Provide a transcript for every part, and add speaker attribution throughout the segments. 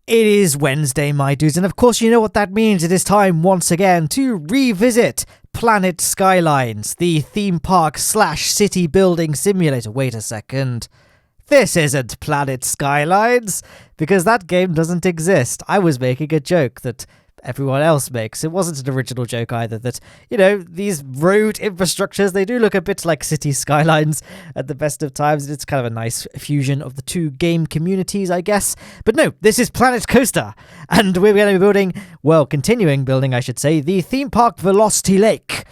Speaker 1: It is Wednesday, my dudes, and of course you know what that means. It is time once again to revisit Planet Skylines, the theme park / city building simulator. Wait a second. This isn't Planet Skylines, because that game doesn't exist. I was making a joke that everyone else makes. It wasn't an original joke either, that, you know, these road infrastructures, they do look a bit like city skylines at the best of times. It's kind of a nice fusion of the two game communities, I guess. But no, this is Planet Coaster, and we're going to be continuing building, I should say, the theme park Velocity Lake.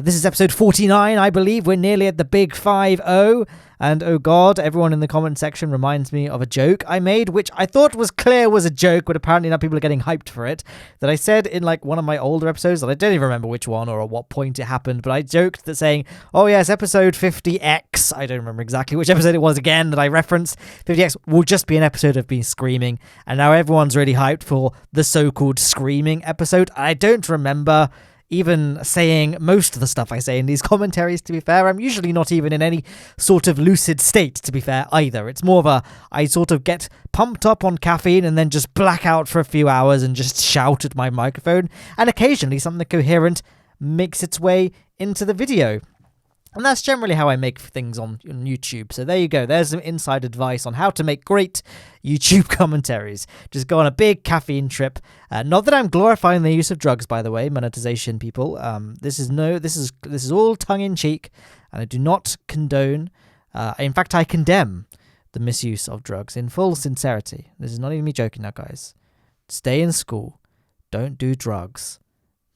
Speaker 1: This is episode 49, I believe. We're nearly at the big 5-0. And oh god, everyone in the comment section reminds me of a joke I made, which I thought was clear was a joke, but apparently now people are getting hyped for it. That I said in like one of my older episodes, and I don't even remember which one or at what point it happened, but I joked that saying, oh yes, episode 50X, I don't remember exactly which episode it was again that I referenced, 50X will just be an episode of me screaming, and now everyone's really hyped for the so-called screaming episode. I don't remember even saying most of the stuff I say in these commentaries, to be fair. I'm usually not even in any sort of lucid state, to be fair, either. It's more of I sort of get pumped up on caffeine and then just black out for a few hours and just shout at my microphone, and occasionally something coherent makes its way into the video. And that's generally how I make things on YouTube. So there you go. There's some inside advice on how to make great YouTube commentaries. Just go on a big caffeine trip. Not that I'm glorifying the use of drugs, by the way, monetization people. This is all tongue in cheek, and I do not condone. In fact, I condemn the misuse of drugs in full sincerity. This is not even me joking now, guys. Stay in school. Don't do drugs.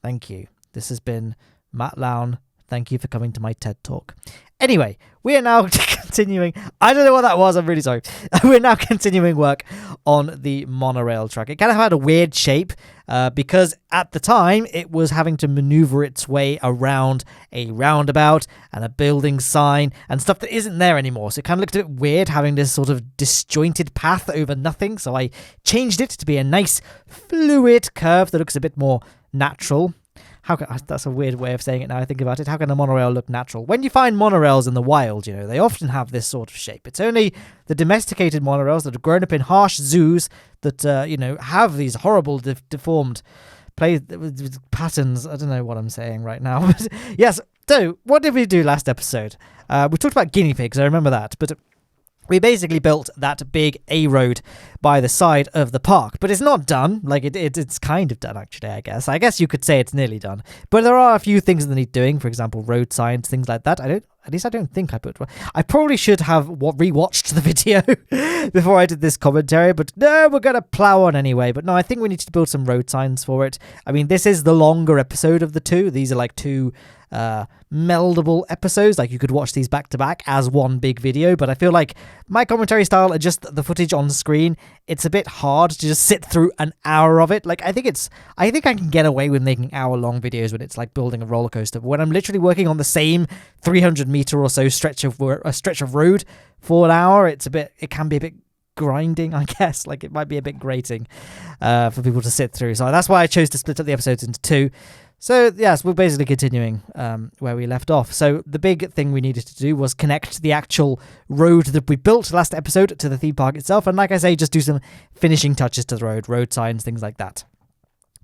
Speaker 1: Thank you. This has been Matt Lowne. Thank you for coming to my TED Talk. Anyway, we are now continuing. I don't know what that was. I'm really sorry. We're now continuing work on the monorail track. It kind of had a weird shape because at the time it was having to maneuver its way around a roundabout and a building sign and stuff that isn't there anymore. So it kind of looked a bit weird having this sort of disjointed path over nothing. So I changed it to be a nice fluid curve that looks a bit more natural. That's a weird way of saying it now I think about it. How can a monorail look natural? When you find monorails in the wild, you know, they often have this sort of shape. It's only the domesticated monorails that have grown up in harsh zoos that, have these horrible deformed patterns. I don't know what I'm saying right now. But yes, so what did we do last episode? We talked about guinea pigs, I remember that. But we basically built that big A road by the side of the park, but it's not done. Like it's kind of done, actually. I guess you could say it's nearly done, but there are a few things that need doing. For example, road signs, things like that. I don't think I put. I probably should have rewatched the video before I did this commentary, but no, we're gonna plow on anyway. But no, I think we need to build some road signs for it. I mean, this is the longer episode of the two. These are like two meldable episodes. Like you could watch these back to back as one big video, but I feel like my commentary style and just the footage on screen, it's a bit hard to just sit through an hour of it. Like I think I can get away with making hour-long videos when it's like building a roller coaster, but when I'm literally working on the same 300-meter or so stretch of road for an hour, it can be a bit grinding, I guess. Like it might be a bit grating for people to sit through. So that's why I chose to split up the episodes into two. So yes, we're basically continuing where we left off. So the big thing we needed to do was connect the actual road that we built last episode to the theme park itself, and like I say, just do some finishing touches to the road signs, things like that.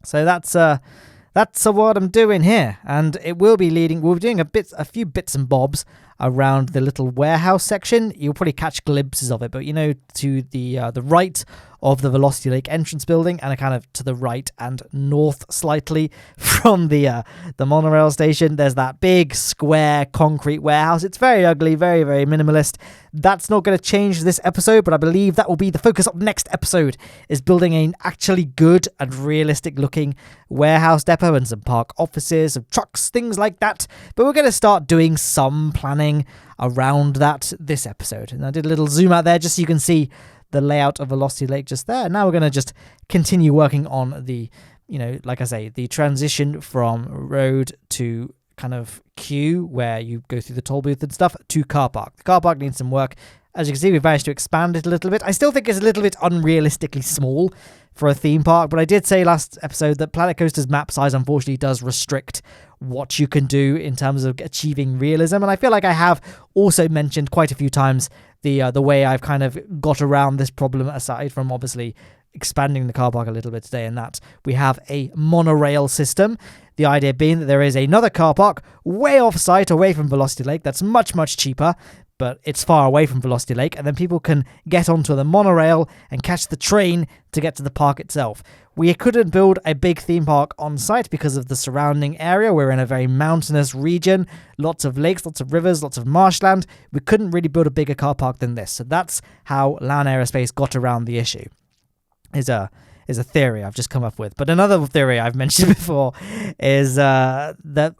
Speaker 1: So that's what I'm doing here, and it will be leading. We're doing a few bits and bobs around the little warehouse section. You'll probably catch glimpses of it, but to the right of the Velocity Lake entrance building, and kind of to the right and north slightly from the monorail station, there's that big square concrete warehouse. It's very ugly, very, very minimalist. That's not going to change this episode, but I believe that will be the focus of next episode, is building an actually good and realistic looking warehouse depot and some park offices, some trucks, things like that. But we're going to start doing some planning around that this episode. And I did a little zoom out there just so you can see the layout of Velocity Lake just there. Now we're going to just continue working on the, like I say, the transition from road to kind of queue where you go through the toll booth and stuff to car park. The car park needs some work. As you can see, we've managed to expand it a little bit. I still think it's a little bit unrealistically small for a theme park, but I did say last episode that Planet Coaster's map size unfortunately does restrict what you can do in terms of achieving realism, and I feel like I have also mentioned quite a few times the way I've kind of got around this problem, aside from obviously expanding the car park a little bit today, in that we have a monorail system. The idea being that there is another car park way off site, away from Velocity Lake, that's much, much cheaper, but it's far away from Velocity Lake, and then people can get onto the monorail and catch the train to get to the park itself. We couldn't build a big theme park on site because of the surrounding area. We're in a very mountainous region, lots of lakes, lots of rivers, lots of marshland. We couldn't really build a bigger car park than this. So that's how Lowne Aerospace got around the issue. Is a theory I've just come up with. But another theory I've mentioned before is that,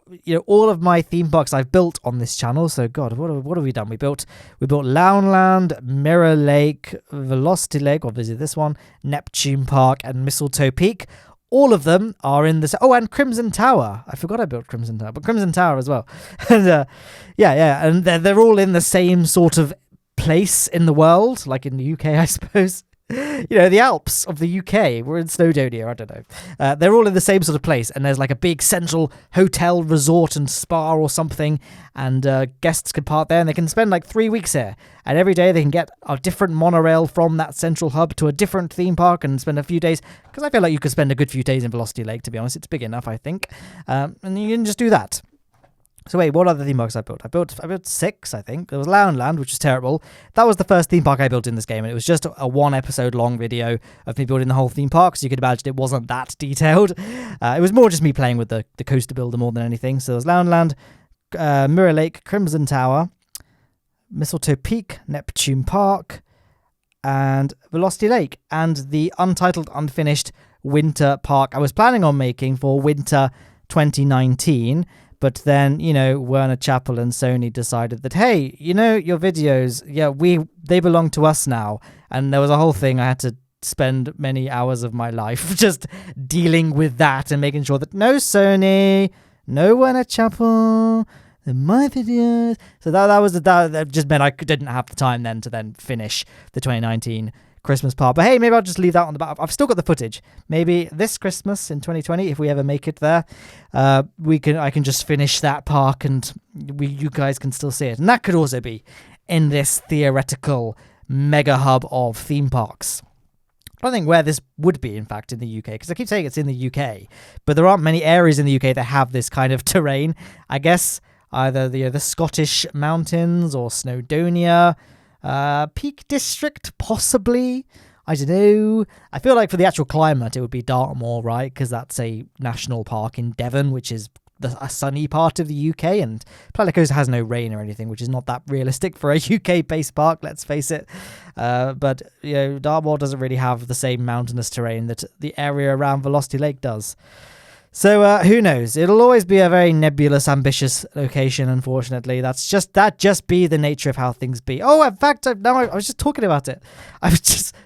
Speaker 1: all of my theme parks I've built on this channel. So God, what have we done? We built Lowne Land, Mirror Lake, Velocity Lake, obviously this one, Neptune Park, and Mistletoe Peak. All of them are in this. Oh, and Crimson Tower. I forgot I built Crimson Tower, but Crimson Tower as well. And and they're all in the same sort of place in the world, like in the UK, I suppose. The Alps of the UK. We're in Snowdonia, I don't know. They're all in the same sort of place, and there's like a big central hotel, resort, and spa or something, and guests can park there, and they can spend like 3 weeks here. And every day they can get a different monorail from that central hub to a different theme park and spend a few days, because I feel like you could spend a good few days in Velocity Lake, to be honest. It's big enough, I think. And you can just do that. So wait, what other theme parks I built? I built 6, I think. There was Lowne Land, which was terrible. That was the first theme park I built in this game, and it was just a 1 episode long video of me building the whole theme park, so you could imagine it wasn't that detailed. It was more just me playing with the coaster builder more than anything. So there was Lowne Land, Mirror Lake, Crimson Tower, Mistletoe Peak, Neptune Park, and Velocity Lake, and the untitled, unfinished winter park I was planning on making for winter 2019. But then, Werner Chappell and Sony decided that, hey, your videos, they belong to us now. And there was a whole thing I had to spend many hours of my life just dealing with that and making sure that no Sony, no Werner Chappell, they're my videos. So that just meant I didn't have the time then to then finish the 2019 Christmas park. But hey, maybe I'll just leave that on the back. I've still got the footage. Maybe this Christmas in 2020, if we ever make it there, I can just finish that park and you guys can still see it. And that could also be in this theoretical mega hub of theme parks. I don't think where this would be, in fact, in the UK, because I keep saying it's in the UK, but there aren't many areas in the UK that have this kind of terrain. I guess either the Scottish mountains or Snowdonia, Peak District, possibly. I don't know. I feel like for the actual climate, it would be Dartmoor, right? Because that's a national park in Devon, which is a sunny part of the UK, and Planet Coaster has no rain or anything, which is not that realistic for a UK-based park, let's face it. But Dartmoor doesn't really have the same mountainous terrain that the area around Velocity Lake does. So who knows? It'll always be a very nebulous, ambitious location, unfortunately. That just be the nature of how things be. Oh, in fact, I was just talking about it.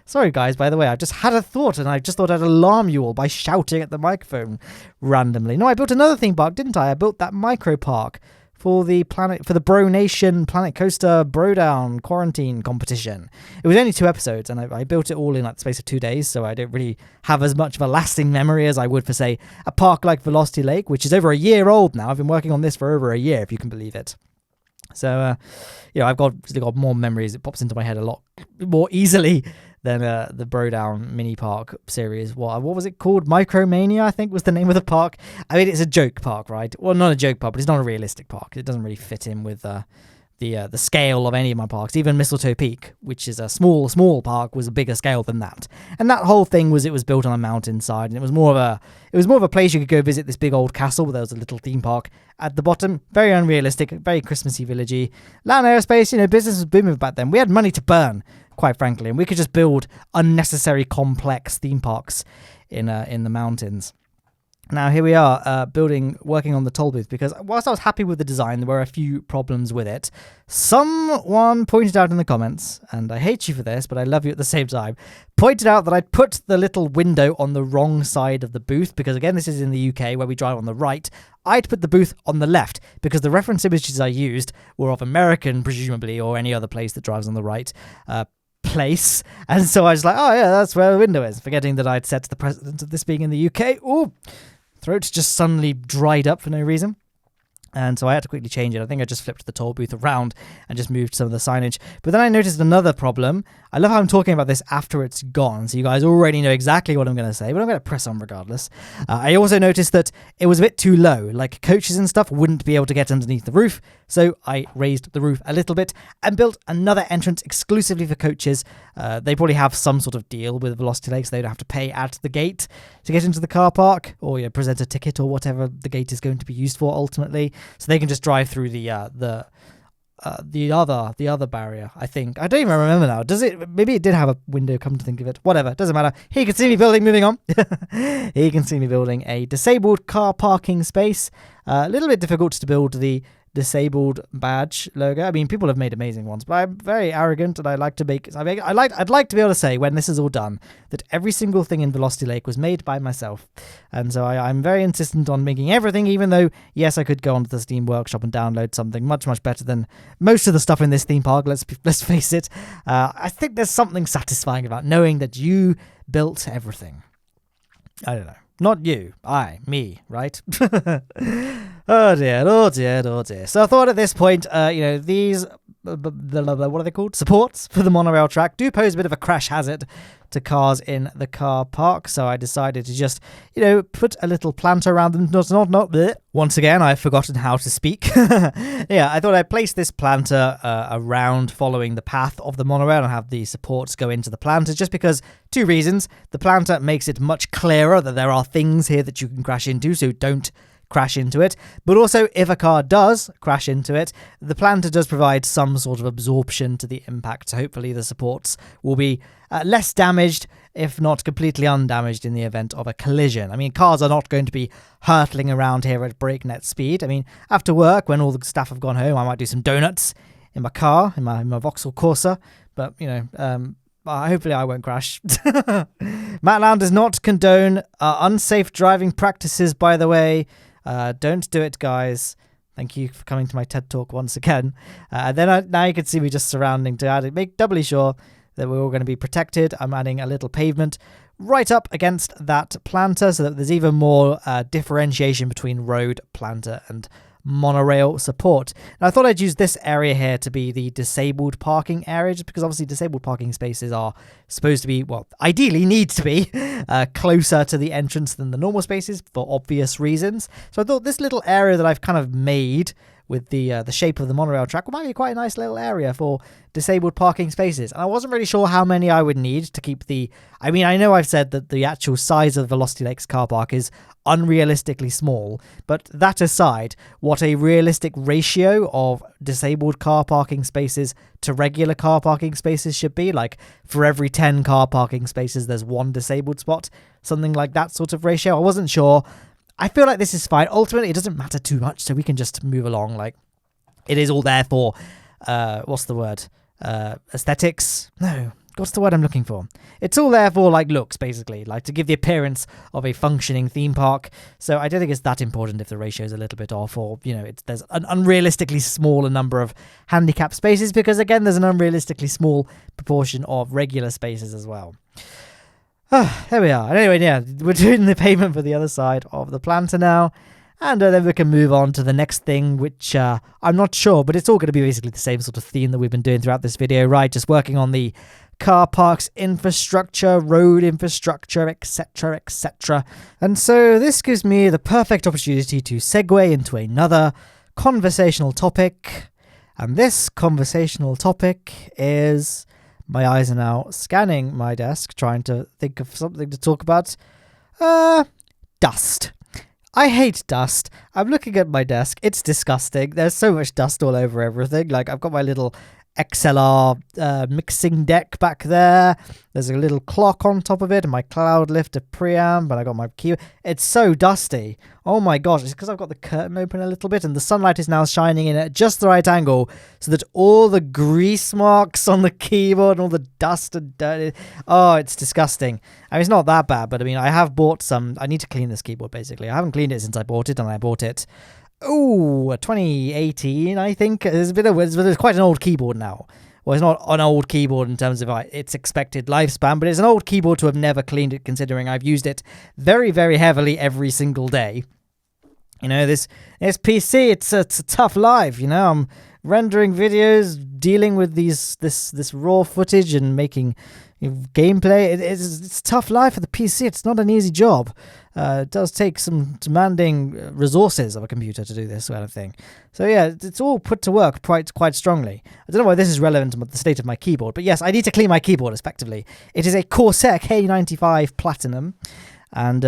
Speaker 1: Sorry guys, by the way, I just had a thought, and I just thought I'd alarm you all by shouting at the microphone randomly. No, I built another theme park, didn't I? I built that micro park for the Bro Nation Planet Coaster Bro Down Quarantine competition. It was only 2 episodes, and I built it all in like the space of 2 days, so I don't really have as much of a lasting memory as I would for, say, a park like Velocity Lake, which is over a year old now. I've been working on this for over a year, if you can believe it. So, I've got more memories. It pops into my head a lot more easily than the Bro Down mini park series. What was it called? Micromania, I think, was the name of the park. I mean, it's a joke park, right? Well, not a joke park, but it's not a realistic park. It doesn't really fit in with the scale of any of my parks. Even Mistletoe Peak, which is a small park, was a bigger scale than that. And that whole thing was built on a mountainside, and it was more of a place you could go visit, this big old castle where there was a little theme park at the bottom. Very unrealistic, very Christmassy, villagey. Lowne Aerospace, business was booming back then. We had money to burn, quite frankly, and we could just build unnecessary complex theme parks in the mountains. Now here we are, working on the toll booth, because whilst I was happy with the design, there were a few problems with it. Someone pointed out in the comments, and I hate you for this, but I love you at the same time, pointed out that I'd put the little window on the wrong side of the booth, because again, this is in the UK where we drive on the right. I'd put the booth on the left, because the reference images I used were of American, presumably, or any other place that drives on the right, place. And so I was like, oh yeah, that's where the window is, forgetting that I'd set the precedent of this being in the UK. Ooh, throat just suddenly dried up for no reason. And so I had to quickly change it. I think I just flipped the toll booth around and just moved some of the signage. But then I noticed another problem. I love how I'm talking about this after it's gone, so you guys already know exactly what I'm going to say, but I'm going to press on regardless. I also noticed that it was a bit too low, like coaches and stuff wouldn't be able to get underneath the roof, so I raised the roof a little bit and built another entrance exclusively for coaches. They probably have some sort of deal with Velocity Lakes. They don't have to pay at the gate to get into the car park, or present a ticket or whatever the gate is going to be used for ultimately, so they can just drive through the other barrier. I think I don't even remember now. Does it? Maybe it did have a window. Come to think of it, whatever. Doesn't matter. Here you can see me building. Moving on. Here you can see me building a disabled car parking space. A little bit difficult to build the disabled badge logo. I mean, people have made amazing ones, but I'm very arrogant and I like to make. I'd like to be able to say when this is all done that every single thing in Velocity Lake was made by myself, and so I'm very insistent on making everything. Even though, yes, I could go onto the Steam Workshop and download something much better than most of the stuff in this theme park. Let's face it. I think there's something satisfying about knowing that you built everything. I don't know. Not you. Me, right? Oh dear. So I thought at this point, these, what are they called? Supports for the monorail track do pose a bit of a crash hazard to cars in the car park. So I decided to just, put a little planter around them. Not bleh. Once again, I've forgotten how to speak. Yeah, I thought I'd place this planter around following the path of the monorail and have the supports go into the planter, just because 2 reasons. The planter makes it much clearer that there are things here that you can crash into, so don't crash into it. But also, if a car does crash into it, the planter does provide some sort of absorption to the impact, so hopefully the supports will be less damaged, if not completely undamaged, in the event of a collision. I mean, cars are not going to be hurtling around here at breakneck speed. I mean, after work, when all the staff have gone home, I might do some donuts in my car, in my Vauxhall Corsa, but, hopefully I won't crash. Matland does not condone unsafe driving practices, by the way. Don't do it, guys. Thank you for coming to my TED Talk once again. Now you can see me just surrounding to make doubly sure that we're all going to be protected. I'm adding a little pavement right up against that planter so that there's even more differentiation between road, planter, and monorail support. And I thought I'd use this area here to be the disabled parking area, just because obviously disabled parking spaces are supposed to be, well, ideally need to be closer to the entrance than the normal spaces for obvious reasons. So I thought this little area that I've kind of made with the shape of the monorail track might be quite a nice little area for disabled parking spaces. And I wasn't really sure how many I would need to keep the... I mean, I know I've said that the actual size of Velocity Lakes car park is unrealistically small, but that aside, what a realistic ratio of disabled car parking spaces to regular car parking spaces should be, like for every 10 car parking spaces there's 1 disabled spot, something like that sort of ratio. I wasn't sure. I feel like this is fine. Ultimately, it doesn't matter too much, so we can just move along. Like, it is all there for, what's the word? Aesthetics? No. What's the word I'm looking for? It's all there for, like, looks, basically. Like, to give the appearance of a functioning theme park. So I don't think it's that important if the ratio is a little bit off, or, there's an unrealistically smaller number of handicap spaces, because, again, there's an unrealistically small proportion of regular spaces as well. There we are. Anyway, yeah, we're doing the pavement for the other side of the planter now. And then we can move on to the next thing, which I'm not sure, but it's all going to be basically the same sort of theme that we've been doing throughout this video, right? Just working on the car parks infrastructure, road infrastructure, etc., etc. And so this gives me the perfect opportunity to segue into another conversational topic. And this conversational topic is... My eyes are now scanning my desk, trying to think of something to talk about. Dust. I hate dust. I'm looking at my desk. It's disgusting. There's so much dust all over everything. Like, I've got my little XLR mixing deck back there. There's a little clock on top of it, and my cloud lifter preamp, and I got my key. It's so dusty. Oh my gosh, it's because I've got the curtain open a little bit, and the sunlight is now shining in at just the right angle, so that all the grease marks on the keyboard and all the dust and dirt, oh, it's disgusting. I mean, it's not that bad, but I mean, I have bought some, I need to clean this keyboard, basically. I haven't cleaned it since I bought it, and I bought it 2018, I think. It's quite an old keyboard now. Well, it's not an old keyboard in terms of its expected lifespan, but it's an old keyboard to have never cleaned it, considering I've used it very, very heavily every single day. This PC, it's a tough life, I'm rendering videos, dealing with this raw footage and making gameplay. It's a tough life for the PC. It's not an easy job. It does take some demanding resources of a computer to do this kind of thing. So yeah, it's all put to work quite strongly. I don't know why this is relevant to the state of my keyboard, but yes, I need to clean my keyboard effectively. It is a Corsair K95 Platinum, and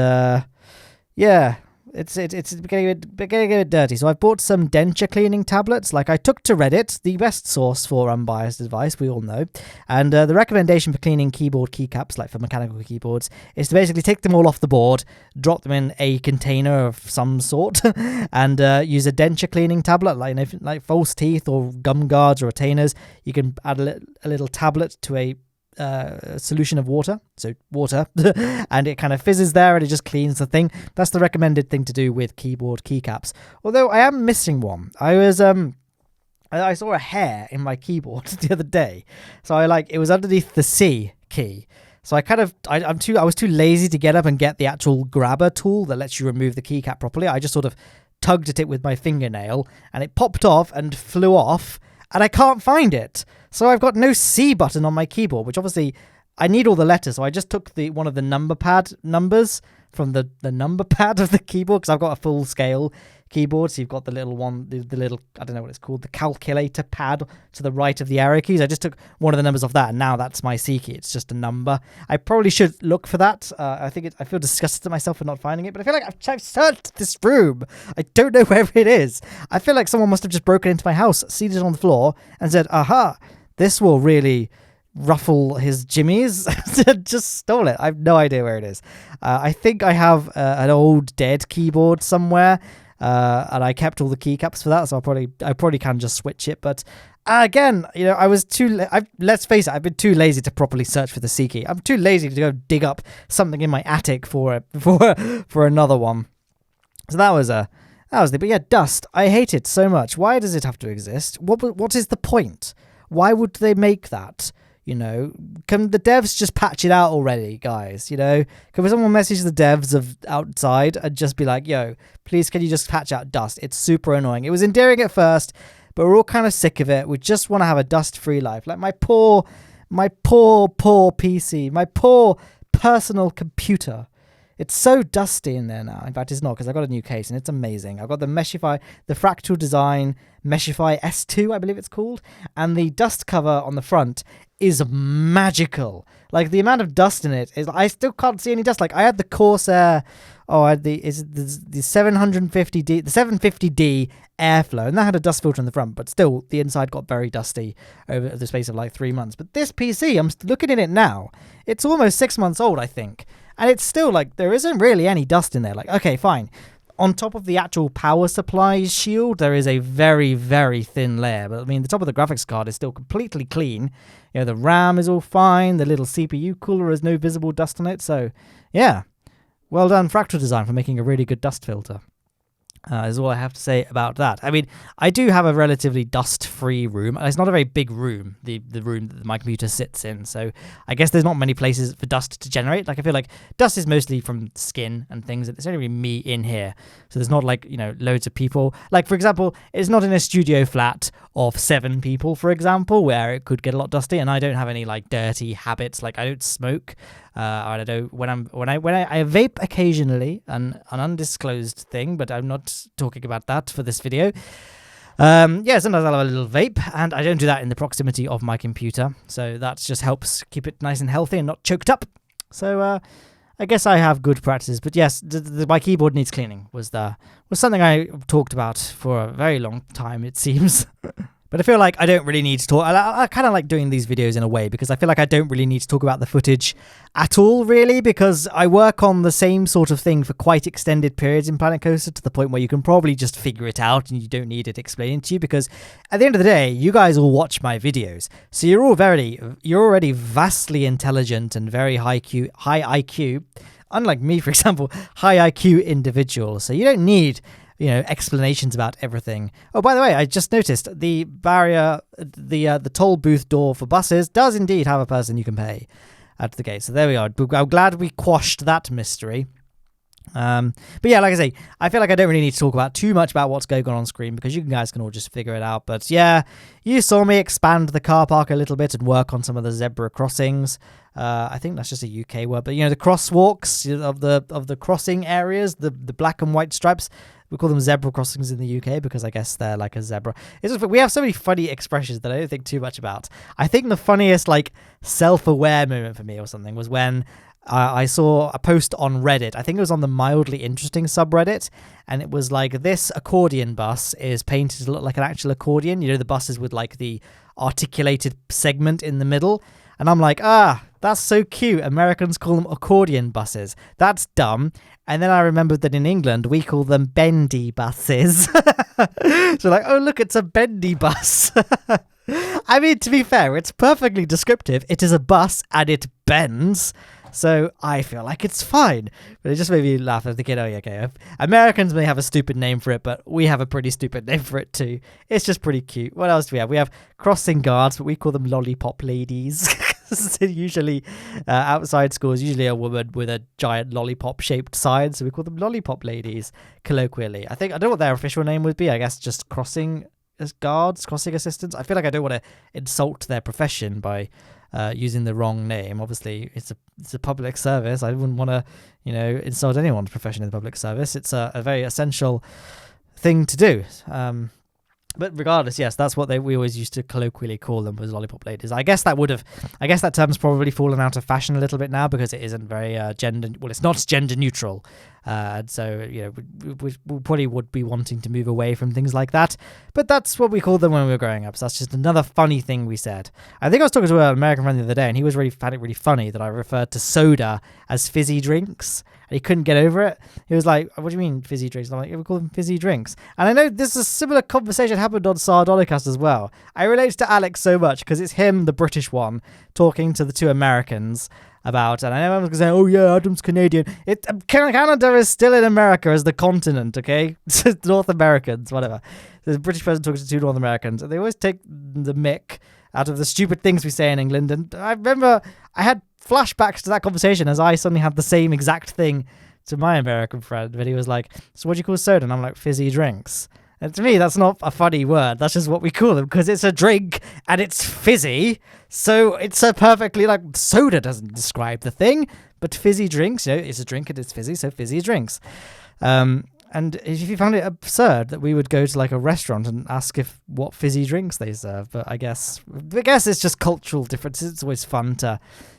Speaker 1: yeah, it's getting a bit dirty. So I've bought some denture cleaning tablets. Like, I took to Reddit, the best source for unbiased advice, we all know. And the recommendation for cleaning keyboard keycaps, like for mechanical keyboards, is to basically take them all off the board, drop them in a container of some sort, and use a denture cleaning tablet, like false teeth or gum guards or retainers. You can add a little tablet to a solution of water, and it kind of fizzes there and it just cleans the thing. That's the recommended thing to do with keyboard keycaps. Although I am missing one. I saw a hair in my keyboard the other day, so it was underneath the C key. So I was too lazy to get up and get the actual grabber tool that lets you remove the keycap properly. I just sort of tugged at it with my fingernail, and it popped off and flew off, and I can't find it. So I've got no C button on my keyboard, which obviously I need all the letters. So I just took one of the number pad numbers from the number pad of the keyboard, because I've got a full scale keyboard. So you've got the little one, the little, I don't know what it's called, the calculator pad to the right of the arrow keys. I just took one of the numbers off that, and now that's my C key. It's just a number. I probably should look for that. I feel disgusted at myself for not finding it, but I feel like I've searched this room. I don't know where it is. I feel like someone must have just broken into my house, seated on the floor, and said, aha, this will really ruffle his jimmies. Just stole it. I have no idea where it is. I think I have an old dead keyboard somewhere, and I kept all the keycaps for that, so I probably can just switch it. But again, I was let's face it, I've been too lazy to properly search for the C key. I'm too lazy to go dig up something in my attic for another one. So that was but yeah, dust. I hate it so much. Why does it have to exist? What is the point? Why would they make that? Can the devs just patch it out already, guys? Can someone message the devs of outside and just be like, yo, please, can you just patch out dust? It's super annoying. It was endearing at first, but we're all kind of sick of it. We just want to have a dust-free life. Like my poor PC, my poor personal computer. It's so dusty in there now. In fact, it's not, because I got a new case and it's amazing. I've got the Fractal Design Meshify S2, I believe it's called, and the dust cover on the front is magical. Like, the amount of dust in it is, I still can't see any dust. Like, I had the Corsair, I had the 750D, the 750D Airflow, and that had a dust filter in the front, but still the inside got very dusty over the space of like 3 months. But this PC, I'm looking at it now, it's almost 6 months old, I think, and it's still like, there isn't really any dust in there. Like, okay, fine. On top of the actual power supply shield, there is a very, very thin layer. But I mean, the top of the graphics card is still completely clean. The RAM is all fine. The little CPU cooler has no visible dust on it. So, yeah. Well done, Fractal Design, for making a really good dust filter. Is all I have to say about that. I mean, I do have a relatively dust-free room. It's not a very big room, the room that my computer sits in, so I guess there's not many places for dust to generate. Like, I feel like dust is mostly from skin and things. There's only really me in here, so there's not, like, loads of people. Like, for example, it's not in a studio flat of 7 people, for example, where it could get a lot dusty, and I don't have any, like, dirty habits. Like, I don't smoke. I don't when I vape occasionally, an undisclosed thing, but I'm not talking about that for this video. Sometimes I'll have a little vape, and I don't do that in the proximity of my computer, so that just helps keep it nice and healthy and not choked up. So I guess I have good practices, but yes, my keyboard needs cleaning was something I talked about for a very long time, it seems. But I feel like I don't really need to talk. I kind of like doing these videos in a way, because I feel like I don't really need to talk about the footage at all, really, because I work on the same sort of thing for quite extended periods in Planet Coaster, to the point where you can probably just figure it out and you don't need it explaining to you, because at the end of the day, you guys all watch my videos. So you're already vastly intelligent and very high IQ, unlike me, for example, high IQ individuals. So you don't need explanations about everything. Oh, by the way, I just noticed the barrier, the toll booth door for buses does indeed have a person you can pay at the gate. So there we are. I'm glad we quashed that mystery. But yeah, like I say, I feel like I don't really need to talk about too much about what's going on screen because you guys can all just figure it out. But yeah, you saw me expand the car park a little bit and work on some of the zebra crossings. I think that's just a UK word, but the crosswalks of the crossing areas, the black and white stripes, we call them zebra crossings in the UK because I guess they're like a zebra. We have so many funny expressions that I don't think too much about. I think the funniest self-aware moment for me or something was when I saw a post on Reddit. I think it was on the Mildly Interesting subreddit, and it was like, this accordion bus is painted to look like an actual accordion. The buses with the articulated segment in the middle. And I'm like, that's so cute. Americans call them accordion buses. That's dumb. And then I remembered that in England, we call them bendy buses. So oh, look, it's a bendy bus. I mean, to be fair, it's perfectly descriptive. It is a bus and it bends. So I feel like it's fine. But it just made me laugh. I was thinking, oh yeah, okay. Americans may have a stupid name for it, but we have a pretty stupid name for it too. It's just pretty cute. What else do we have? We have crossing guards, but we call them lollipop ladies. Usually outside schools, usually a woman with a giant lollipop-shaped sign, so we call them lollipop ladies, colloquially. I don't know what their official name would be. I guess just crossing guards, crossing assistants. I feel like I don't want to insult their profession by using the wrong name. Obviously, it's a public service. I wouldn't want to, insult anyone's profession in the public service. It's a very essential thing to do. But regardless, yes, that's what we always used to colloquially call them, was lollipop ladies. I guess that term's probably fallen out of fashion a little bit now because it isn't very it's not gender neutral. So, we probably would be wanting to move away from things like that. But that's what we called them when we were growing up. So that's just another funny thing we said. I think I was talking to an American friend the other day, and he found it really funny that I referred to soda as fizzy drinks. And he couldn't get over it. He was like, what do you mean fizzy drinks? And I'm like, we call them fizzy drinks. And I know this is a similar conversation happened on Sardonicast as well. I relate to Alex so much because it's him, the British one, talking to the two Americans about, and I know everyone's going to say, oh yeah, Adam's Canadian. Canada is still in America as the continent, okay? North Americans, whatever. There's a British person talking to two North Americans, and they always take the mick out of the stupid things we say in England. And I remember I had flashbacks to that conversation as I suddenly had the same exact thing to my American friend, but he was like, so what do you call soda? And I'm like, fizzy drinks. And to me, that's not a funny word. That's just what we call them because it's a drink and it's fizzy. So it's a perfectly, soda doesn't describe the thing, but fizzy drinks, it's a drink and it's fizzy, so fizzy drinks. And if you found it absurd that we would go to a restaurant and ask what fizzy drinks they serve, but I guess it's just cultural differences. It's always fun to,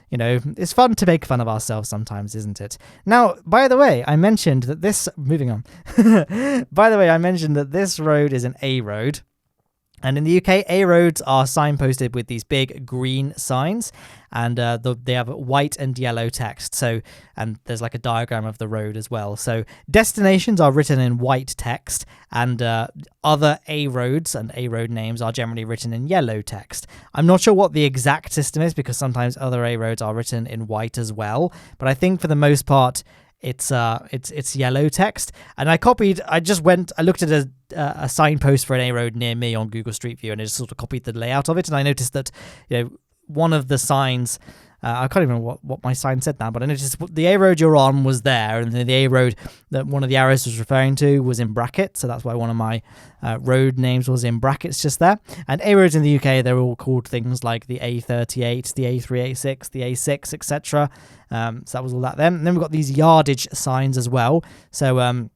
Speaker 1: it's fun to make fun of ourselves sometimes, isn't it? Now, by the way, I mentioned that moving on. By the way, I mentioned that this road is an A road. And in the UK, A roads are signposted with these big green signs, and they have white and yellow text. And there's a diagram of the road as well. So destinations are written in white text, and other A roads and A road names are generally written in yellow text. I'm not sure what the exact system is because sometimes other A roads are written in white as well. But I think for the most part, it's yellow text. And I looked at a signpost for an A road near me on Google Street View, and I just sort of copied the layout of it. And I noticed that one of the signs, I can't even remember what my sign said now, but I noticed the A road you're on was there, and the A road that one of the arrows was referring to was in brackets, so that's why one of my road names was in brackets just there. And A roads in the UK, they're all called things like the A38, the A386, the A6, etc. So that was all that then. And then we've got these yardage signs as well. So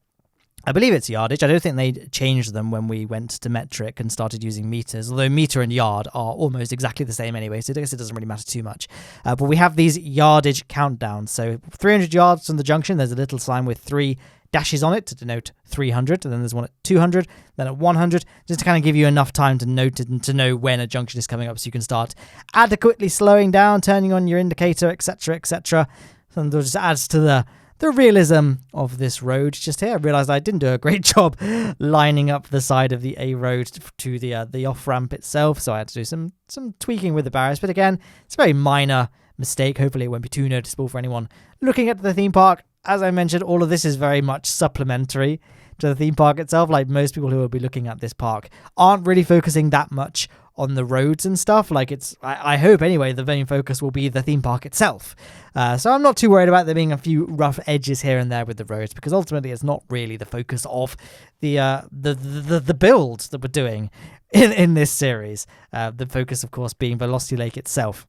Speaker 1: I believe it's yardage. I don't think they changed them when we went to metric and started using meters, although meter and yard are almost exactly the same anyway, so I guess it doesn't really matter too much. But we have these yardage countdowns. So 300 yards from the junction, there's a little sign with 3 dashes on it to denote 300, and then there's one at 200, then at 100, just to kind of give you enough time to note it and to know when a junction is coming up so you can start adequately slowing down, turning on your indicator, etc., etc. And that just adds to the realism of this road just here. I realised I didn't do a great job lining up the side of the A road to the off-ramp itself, so I had to do some tweaking with the barriers. But again, it's a very minor mistake. Hopefully it won't be too noticeable for anyone looking at the theme park. As I mentioned, all of this is very much supplementary to the theme park itself. Like most people who will be looking at this park aren't really focusing that much on the roads and stuff. Like I hope anyway, the main focus will be the theme park itself. So I'm not too worried about there being a few rough edges here and there with the roads, because ultimately it's not really the focus of the build that we're doing in this series. The focus, of course, being Velocity Lake itself.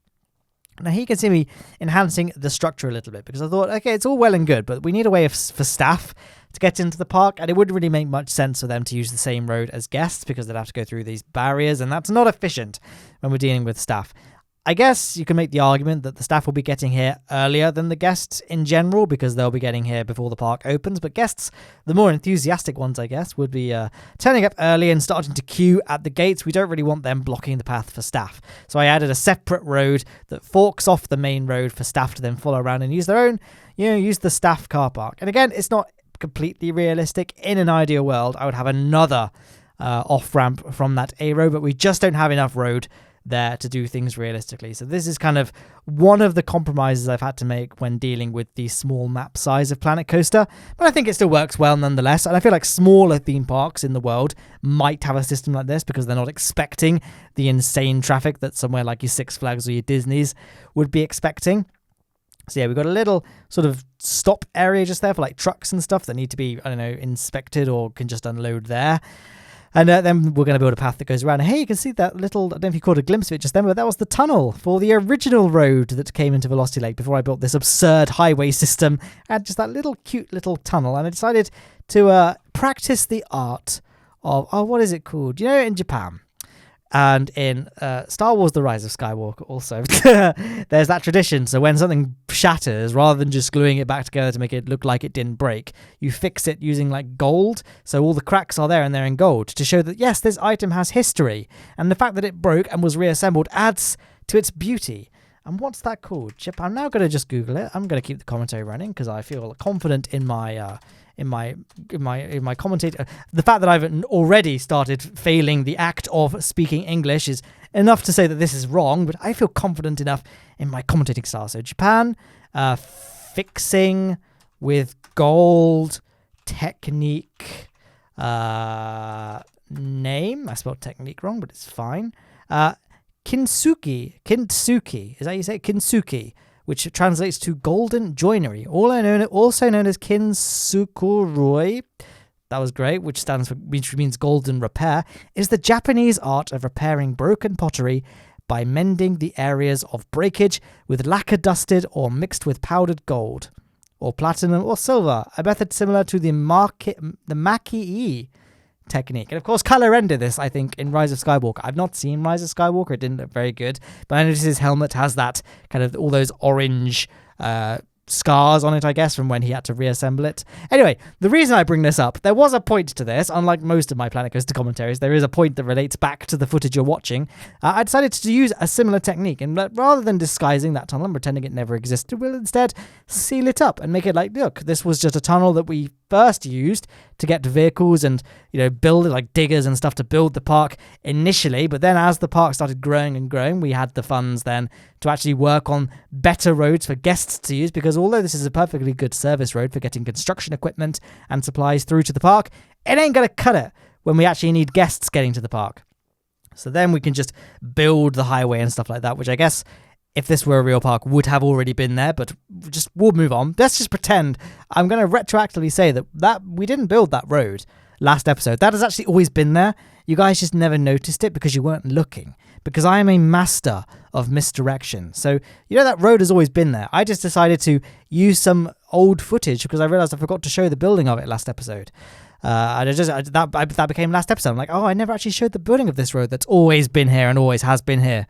Speaker 1: Now here you can see me enhancing the structure a little bit, because I thought, okay, it's all well and good, but we need a way for staff to get into the park, and it wouldn't really make much sense for them to use the same road as guests, because they'd have to go through these barriers, and that's not efficient when we're dealing with staff. I guess you can make the argument that the staff will be getting here earlier than the guests in general, because they'll be getting here before the park opens, but guests, the more enthusiastic ones, I guess, would be turning up early and starting to queue at the gates. We don't really want them blocking the path for staff. So I added a separate road that forks off the main road for staff to then follow around and use their own, use the staff car park. And again, it's not completely realistic. In an ideal world, I would have another off-ramp from that A road, but we just don't have enough road there to do things realistically. So this is kind of one of the compromises I've had to make when dealing with the small map size of Planet Coaster, but I think it still works well nonetheless. And I feel like smaller theme parks in the world might have a system like this, because they're not expecting the insane traffic that somewhere like your Six Flags or your Disney's would be expecting. So yeah, we've got a little sort of stop area just there for like trucks and stuff that need to be, inspected or can just unload there. And then we're going to build a path that goes around. And hey, you can see that little, I don't know if you caught a glimpse of it just then, but that was the tunnel for the original road that came into Velocity Lake before I built this absurd highway system. I had just that little cute little tunnel, and I decided to practice the art of, what is it called? In Japan. And in Star Wars The Rise of Skywalker also, there's that tradition. So when something shatters, rather than just gluing it back together to make it look like it didn't break, you fix it using like gold. So all the cracks are there and they're in gold to show that, yes, this item has history. And the fact that it broke and was reassembled adds to its beauty. And what's that called? Chip, I'm now going to just Google it. I'm going to keep the commentary running because I feel confident in my commentator. The fact that I've already started failing the act of speaking English is enough to say that this is wrong, but I feel confident enough in my commentating style. So Japan, fixing with gold technique, name. I spelled technique wrong, but it's fine. Kintsugi, is that how you say it? Kintsugi, which translates to golden joinery, also known as kintsukuroi. That was great, which means golden repair, is the Japanese art of repairing broken pottery by mending the areas of breakage with lacquer dusted or mixed with powdered gold, or platinum or silver, a method similar to the maki-e technique. And of course, color rendered this, I think, in Rise of Skywalker. I've not seen Rise of Skywalker. It didn't look very good, but I noticed his helmet has that kind of all those orange scars on it, I guess, from when he had to reassemble it. Anyway, the reason I bring this up, there was a point to this. Unlike most of my Planet Coaster commentaries, there is a point that relates back to the footage you're watching. I decided to use a similar technique, and rather than disguising that tunnel and pretending it never existed, we'll instead seal it up and make it like, look, this was just a tunnel that we first used to get vehicles and, build it, like diggers and stuff, to build the park initially. But then as the park started growing and growing, we had the funds then to actually work on better roads for guests to use, because although this is a perfectly good service road for getting construction equipment and supplies through to the park, it ain't going to cut it when we actually need guests getting to the park. So then we can just build the highway and stuff like that, which I guess, if this were a real park, would have already been there, but we'll move on. Let's just pretend I'm going to retroactively say that we didn't build that road last episode. That has actually always been there. You guys just never noticed it because you weren't looking, because I am a master of misdirection. So, that road has always been there. I just decided to use some old footage because I realized I forgot to show the building of it last episode. That became last episode. I'm like, I never actually showed the building of this road that's always been here and always has been here.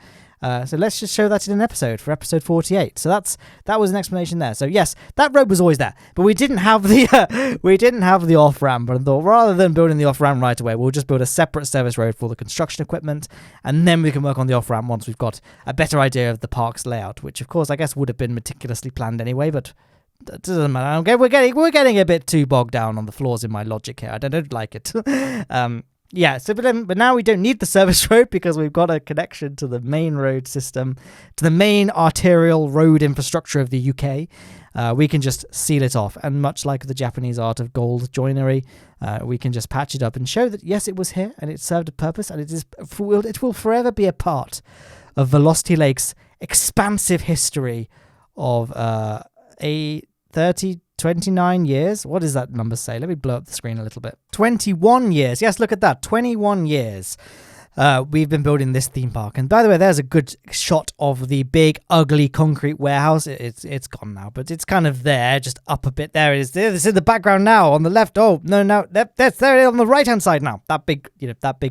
Speaker 1: So let's just show that in an episode for episode 48. So that was an explanation there. So yes, that road was always there, but we didn't have the off ramp. But I thought, rather than building the off ramp right away, we'll just build a separate service road for the construction equipment, and then we can work on the off ramp once we've got a better idea of the park's layout. Which of course I guess would have been meticulously planned anyway, but it doesn't matter. We're getting a bit too bogged down on the flaws in my logic here. I don't like it. yeah, so but now we don't need the service road because we've got a connection to the main road system, to the main arterial road infrastructure of the UK. We can just seal it off, and much like the Japanese art of gold joinery, we can just patch it up and show that yes, it was here and it served a purpose, and it will forever be a part of Velocity Lake's expansive history of 29 years. What does that number say? Let me blow up the screen a little bit. 21 years. Yes, look at that. 21 years. We've been building this theme park. And by the way, there's a good shot of the big, ugly concrete warehouse. It's gone now, but it's kind of there, just up a bit. There it is. It's in the background now, on the left. Oh, no, that's there on the right-hand side now. That big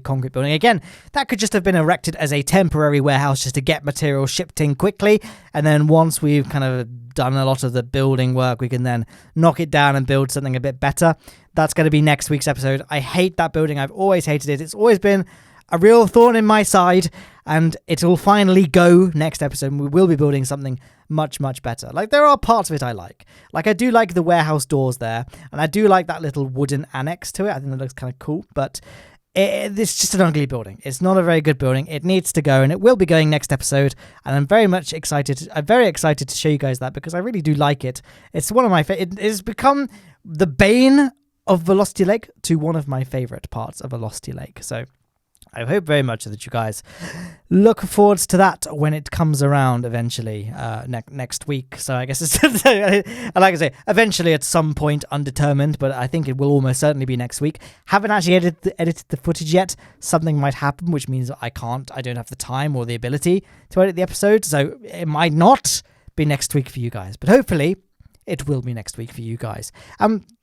Speaker 1: concrete building. Again, that could just have been erected as a temporary warehouse just to get material shipped in quickly. And then once we've kind of done a lot of the building work, we can then knock it down and build something a bit better. That's going to be next week's episode. I hate that building. I've always hated it. It's always been a real thorn in my side, and it will finally go next episode, and we will be building something much, much better. Like, there are parts of it I like. Like, I do like the warehouse doors there, and I do like that little wooden annex to it. I think that looks kind of cool, but it's just an ugly building. It's not a very good building. It needs to go, and it will be going next episode, and I'm very excited to show you guys that, because I really do like it. It's one of my it has become the bane of Velocity Lake to one of my favorite parts of Velocity Lake. So I hope very much that you guys look forward to that when it comes around eventually next week. So I guess it's, like I say, eventually at some point, undetermined, but I think it will almost certainly be next week. Haven't actually edited the footage yet. Something might happen, which means I don't have the time or the ability to edit the episode. So it might not be next week for you guys, but hopefully it will be next week for you guys.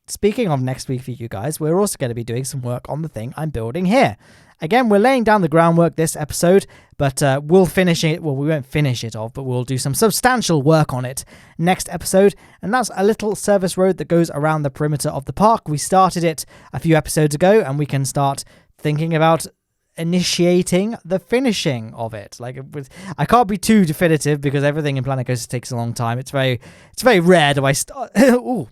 Speaker 1: Speaking of next week for you guys, we're also going to be doing some work on the thing I'm building here. Again, we're laying down the groundwork this episode, but we'll finish it. Well, we won't finish it off, but we'll do some substantial work on it next episode. And that's a little service road that goes around the perimeter of the park. We started it a few episodes ago, and we can start thinking about initiating the finishing of it. I can't be too definitive because everything in Planet Coaster takes a long time. It's very rare do I start. Ooh.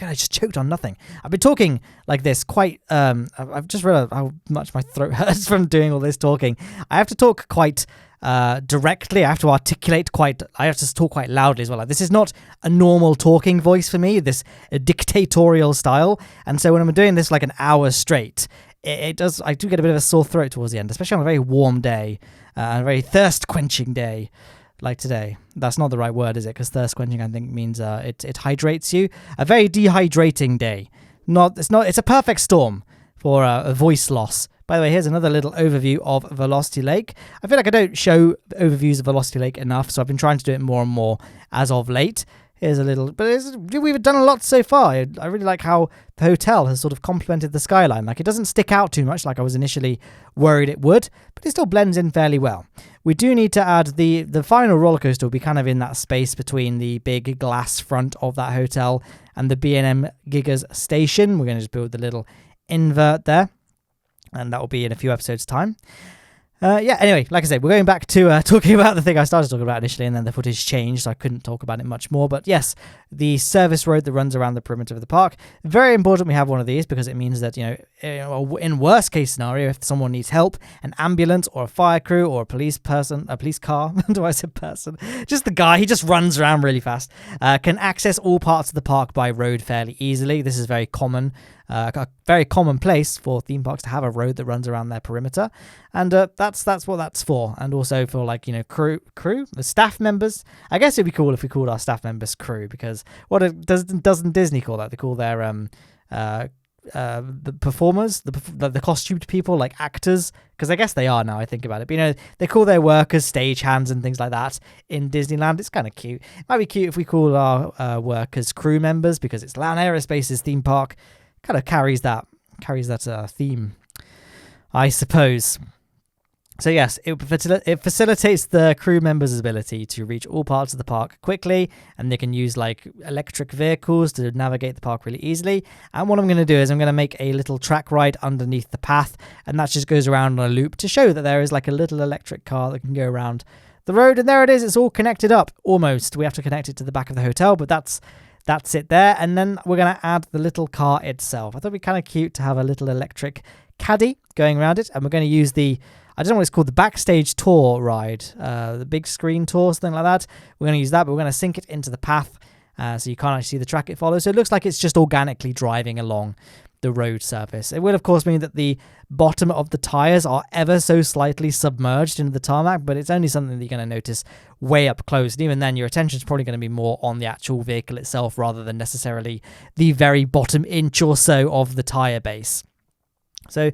Speaker 1: I just choked on nothing. I've been talking like this quite... I've just realized how much my throat hurts from doing all this talking. I have to talk quite directly. I have to articulate I have to talk quite loudly as well. Like, this is not a normal talking voice for me, this dictatorial style. And so when I'm doing this like an hour straight, I do get a bit of a sore throat towards the end, especially on a very warm day, a very thirst-quenching day. Like today. That's not the right word, is it? Because thirst quenching, I think, means it hydrates you. A very dehydrating day. It's a perfect storm for a voice loss. By the way, here's another little overview of Velocity Lake. I feel like I don't show overviews of Velocity Lake enough, so I've been trying to do it more and more as of late. Here's a little, but we've done a lot so far. I really like how the hotel has sort of complemented the skyline. Like, it doesn't stick out too much like I was initially worried it would, but it still blends in fairly well. We do need to add the final roller coaster will be kind of in that space between the big glass front of that hotel and the B&M Gigas station. We're going to just build the little invert there, and that will be in a few episodes' time. Anyway, like I said, we're going back to talking about the thing I started talking about initially, and then the footage changed, so I couldn't talk about it much more. But yes, the service road that runs around the perimeter of the park, very important we have one of these, because it means that, in worst case scenario, if someone needs help, an ambulance or a fire crew or a police car, do I say person? Just the guy, he just runs around really fast, can access all parts of the park by road fairly easily. This is very common. A very common place for theme parks to have a road that runs around their perimeter, and that's what that's for. And also for crew, the staff members. I guess it'd be cool if we called our staff members crew, because doesn't Disney call that? They call their the performers, the costumed people, like actors, because I guess they are now I think about it. But they call their workers stagehands and things like that in Disneyland. It's kind of cute. It might be cute if we call our workers crew members, because it's Lowne Aerospace's theme park. Kind of carries that theme, I suppose. So yes, it facilitates the crew members' ability to reach all parts of the park quickly, and they can use like electric vehicles to navigate the park really easily. And what I'm going to do is I'm going to make a little track ride underneath the path, and that just goes around on a loop to show that there is like a little electric car that can go around the road. And there it is. It's all connected up almost. We have to connect it to the back of the hotel, but that's it there. And then we're going to add the little car itself. I thought it'd be kind of cute to have a little electric caddy going around it, and we're going to use the, I don't know what it's called, the backstage tour ride, the big screen tour, something like that. We're going to use that, but we're going to sink it into the path so you can't actually see the track it follows. So it looks like it's just organically driving along the road surface. It will, of course, mean that the bottom of the tires are ever so slightly submerged into the tarmac, but it's only something that you're going to notice way up close. And even then, your attention is probably going to be more on the actual vehicle itself rather than necessarily the very bottom inch or so of the tire base. So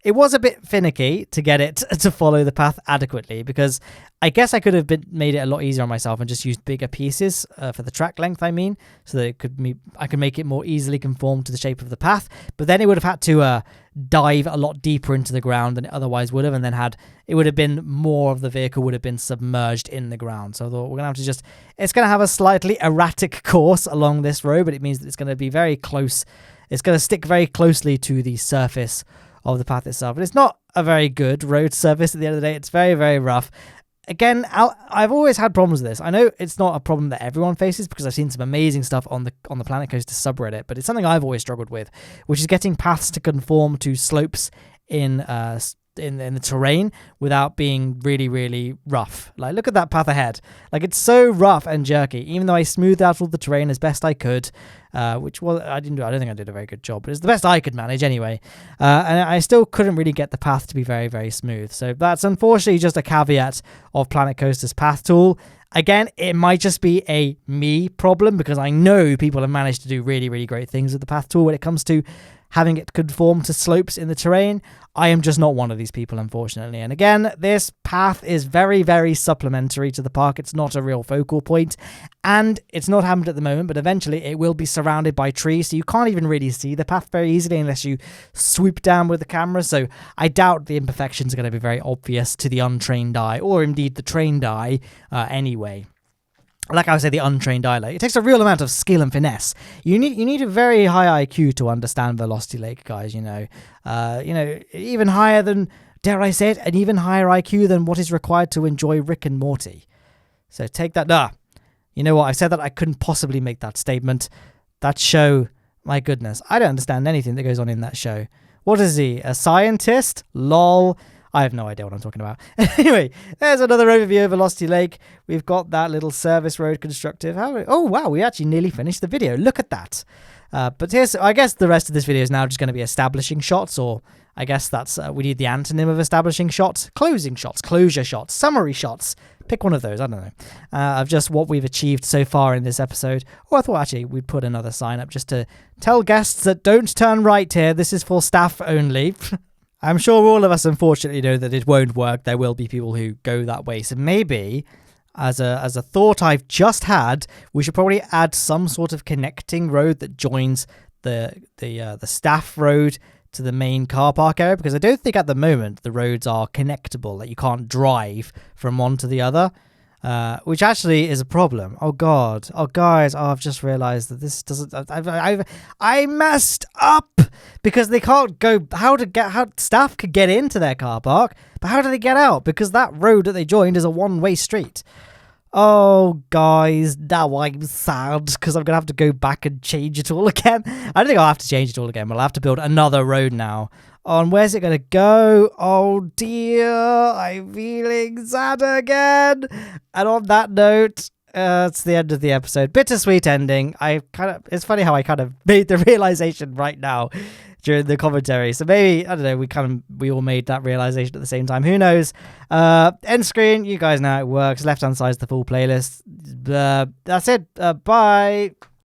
Speaker 1: it was a bit finicky to get it to follow the path adequately, because I guess I could have made it a lot easier on myself and just used bigger pieces for the track length, I mean, so that I could make it more easily conform to the shape of the path. But then it would have had to dive a lot deeper into the ground than it otherwise would have, and then it would have been more of the vehicle would have been submerged in the ground. So I thought we're going to have to just, it's going to have a slightly erratic course along this road, but it means that it's going to be very close. It's going to stick very closely to the surface of the path itself. But it's not a very good road surface at the end of the day. It's very, very rough. Again, I've always had problems with this. I know it's not a problem that everyone faces, because I've seen some amazing stuff on the Planet Coaster subreddit, but it's something I've always struggled with, which is getting paths to conform to slopes in the terrain without being really, really rough. Like, look at that path ahead. Like, it's so rough and jerky, even though I smoothed out all the terrain as best I could, which was, I don't think I did a very good job, but it's the best I could manage anyway. And I still couldn't really get the path to be very, very smooth. So that's unfortunately just a caveat of Planet Coaster's path tool. Again, it might just be a me problem, because I know people have managed to do really, really great things with the path tool when it comes to having it conform to slopes in the terrain. I am just not one of these people, unfortunately. And again, this path is very, very supplementary to the park. It's not a real focal point, and it's not happened at the moment, but eventually it will be surrounded by trees, so you can't even really see the path very easily unless you swoop down with the camera. So I doubt the imperfections are going to be very obvious to the untrained eye, or indeed the trained eye anyway. Like I said, the untrained eye, it takes a real amount of skill and finesse. You need a very high IQ to understand Velocity Lake, guys. Even higher than, dare I say it, an even higher IQ than what is required to enjoy Rick and Morty. So take that. You know what? I said that I couldn't possibly make that statement. That show, my goodness, I don't understand anything that goes on in that show. What is he? A scientist? Lol. I have no idea what I'm talking about. Anyway, there's another overview of Velocity Lake. We've got that little service road constructive. Oh, wow, we actually nearly finished the video. Look at that. But I guess the rest of this video is now just going to be establishing shots, or I guess that's, we need the antonym of establishing shots. Closing shots, closure shots, summary shots. Pick one of those, I don't know. Of just what we've achieved so far in this episode. Or I thought actually we'd put another sign up just to tell guests that don't turn right here. This is for staff only. I'm sure all of us unfortunately know that it won't work. There will be people who go that way. So maybe, as a thought I've just had, we should probably add some sort of connecting road that joins the staff road to the main car park area, because I don't think at the moment the roads are connectable, that you can't drive from one to the other. Which actually is a problem. Oh god. Oh guys, I've just realized that this doesn't, I messed up, because they can't go, how staff could get into their car park, but how do they get out? Because that road that they joined is a one-way street. Oh guys, now I'm sad, because I'm gonna have to go back and change it all again. I don't think I'll have to change it all again, but I'll have to build another road now. Oh, and where's it going to go? Oh dear, I'm feeling sad again. And on that note, it's the end of the episode. Bittersweet ending. It's funny how I kind of made the realization right now during the commentary. So maybe, I don't know, we all made that realization at the same time. Who knows? End screen, you guys know how it works. Left-hand side is the full playlist. That's it. Bye.